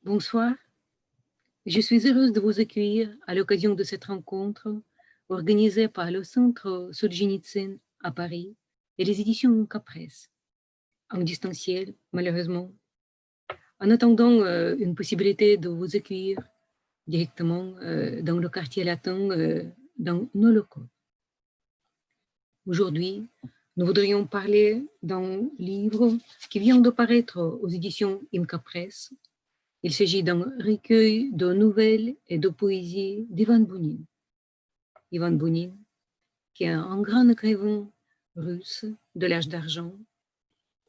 Bonsoir, je suis heureuse de vous accueillir à l'occasion de cette rencontre organisée par le Centre Solzhenitsyn à Paris et les éditions Capresse, en distanciel, malheureusement, en attendant une possibilité de vous accueillir directement dans le quartier latin, dans nos locaux. Aujourd'hui, nous voudrions parler d'un livre qui vient de paraître aux éditions Imca Press. Il s'agit d'un recueil de nouvelles et de poésie d'Ivan Bounine. Ivan Bounine, qui est un grand écrivain russe de l'âge d'argent,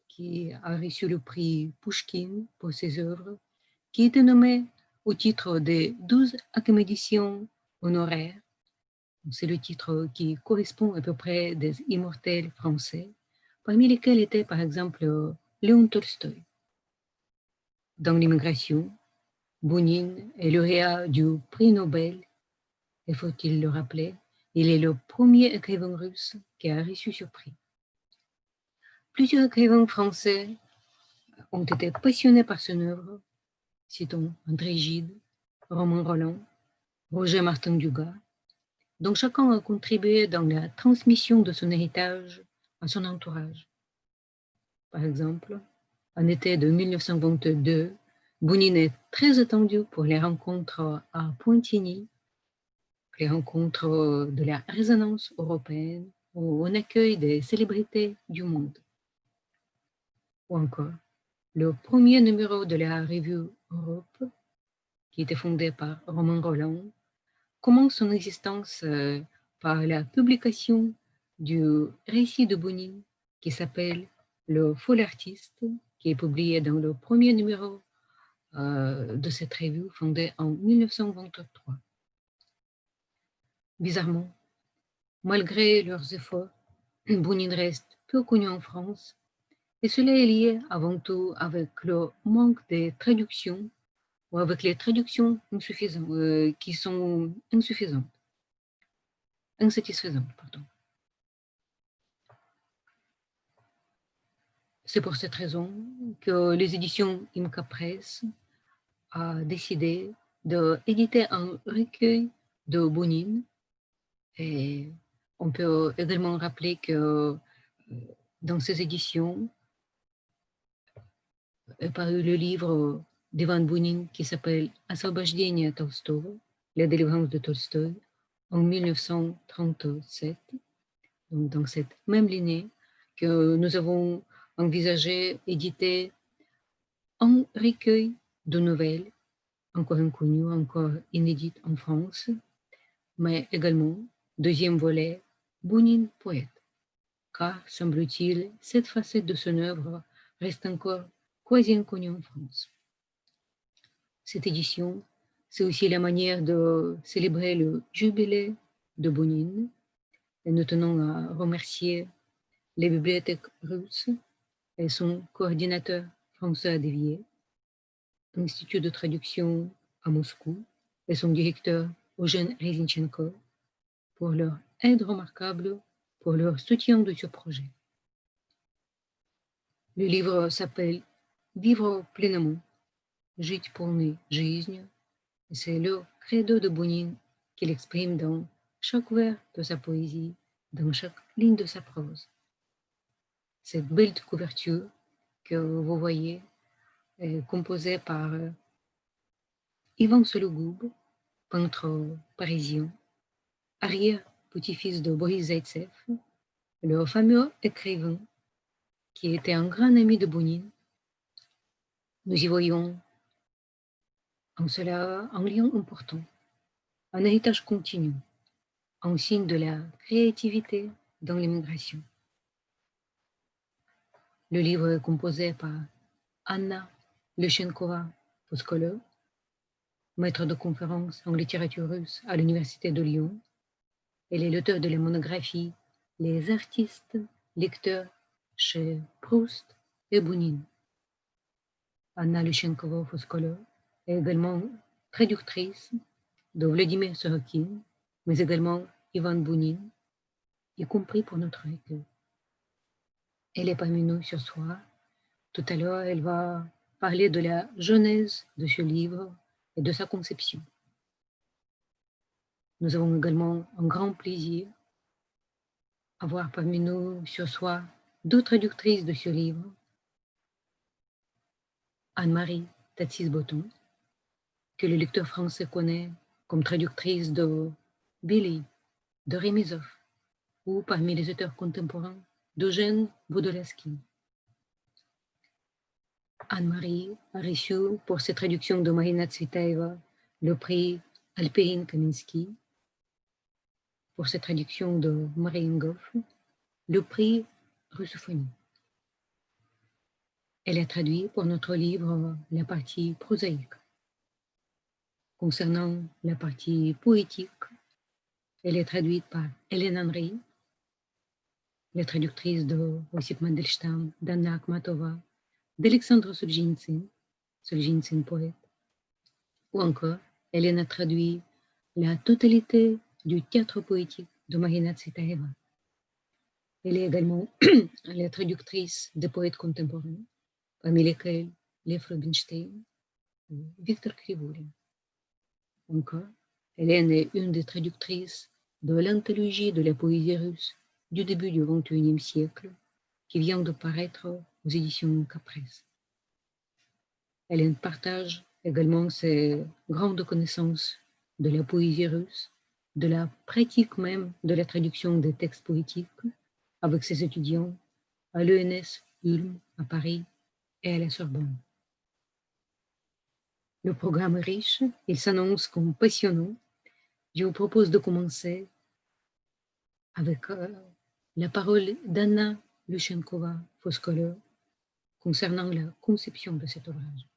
qui a reçu le prix Pouchkine pour ses œuvres, qui était nommé au titre des 12 académiciens honoraires. C'est le titre qui correspond à peu près des immortels français, parmi lesquels était par exemple Léon Tolstoï. Dans l'immigration, Bounine est lauréat du prix Nobel, et faut-il le rappeler, il est le premier écrivain russe qui a reçu ce prix. Plusieurs écrivains français ont été passionnés par son œuvre, citons André Gide, Romain Rolland, Roger Martin Dugas, dont chacun a contribué dans la transmission de son héritage à son entourage. Par exemple, en été de 1922, Bounine est très attendu pour les rencontres à Pontigny, les rencontres de la résonance européenne où on accueille des célébrités du monde. Ou encore, le premier numéro de la revue Europe, qui était fondé par Romain Rolland, commence son existence par la publication du récit de Bounine qui s'appelle Le faux artiste, qui est publié dans le premier numéro de cette revue fondée en 1923. Bizarrement, malgré leurs efforts, Bounine reste peu connu en France, et cela est lié avant tout avec le manque de traductions ou avec les traductions qui sont insatisfaisantes. Pardon. C'est pour cette raison que les éditions Imca Press a décidé d'éditer un recueil de Bounine. Et on peut également rappeler que dans ces éditions est paru le livre d'Ivan Bounine qui s'appelle Освобождение Толстого, la délivrance de Tolstoï, en 1937. Donc, dans cette même lignée que nous avons envisagé éditer un recueil de nouvelles, encore inconnues, encore inédites en France, mais également, deuxième volet, Bounine poète, car, semble-t-il, cette facette de son œuvre reste encore quasi inconnue en France. Cette édition, c'est aussi la manière de célébrer le jubilé de Bounine, et nous tenons à remercier les bibliothèques russes et son coordinateur François Devier, l'Institut de traduction à Moscou et son directeur Eugène Rezinchenko pour leur aide remarquable, pour leur soutien de ce projet. Le livre s'appelle Vivre pleinement, жить полной жизнью, et c'est le credo de Bounine qu'il exprime dans chaque vers de sa poésie, dans chaque ligne de sa prose. Cette belle couverture que vous voyez est composée par Ivan Sologoub, peintre parisien, arrière-petit-fils de Boris Zaïtsev, le fameux écrivain qui était un grand ami de Bounine. Nous y voyons en cela un lien important, un héritage continu, un signe de la créativité dans l'immigration. Le livre est composé par Anna Leschenkova-Poskolo, maître de conférences en littérature russe à l'Université de Lyon. Elle est l'auteur de la monographie Les artistes lecteurs chez Proust et Bounine. Anna Leschenkova-Poskolo est également traductrice de Vladimir Sorokin, mais également Ivan Bounine, y compris pour notre recueil. Elle est parmi nous ce soir. Tout à l'heure, elle va parler de la genèse de ce livre et de sa conception. Nous avons également un grand plaisir à voir parmi nous ce soir deux traductrices de ce livre, Anne-Marie Tatsis-Botton, que le lecteur français connaît comme traductrice de Billy, de Remizov, ou parmi les auteurs contemporains d'Eugène Vodolazky. Anne-Marie a reçu pour ses traductions de Marina Tsvetaeva le prix Alperin Kaminsky, pour ses traductions de Mariengov, le prix Russophonie. Elle a traduit pour notre livre la partie prosaïque. Concernant la partie poétique, elle est traduite par Hélène Henry, la traductrice de Ossip Mandelstam, d'Anna Akhmatova, d'Alexandre Solzhenitsyn poète, ou encore Hélène a traduit la totalité du théâtre poétique de Marina Tsvetaeva. Elle est également la traductrice de poètes contemporains, parmi lesquels Lev Rubinstein et Victor Krivulin. Encore, Hélène est une des traductrices de l'anthologie de la poésie russe du début du XXIe siècle, qui vient de paraître aux éditions Capresse. Hélène partage également ses grandes connaissances de la poésie russe, de la pratique même de la traduction des textes poétiques avec ses étudiants à l'ENS Ulm à Paris et à la Sorbonne. Le programme est riche, il s'annonce comme passionnant. Je vous propose de commencer avec la parole d'Anna Lushenkova-Foskolo concernant la conception de cet ouvrage.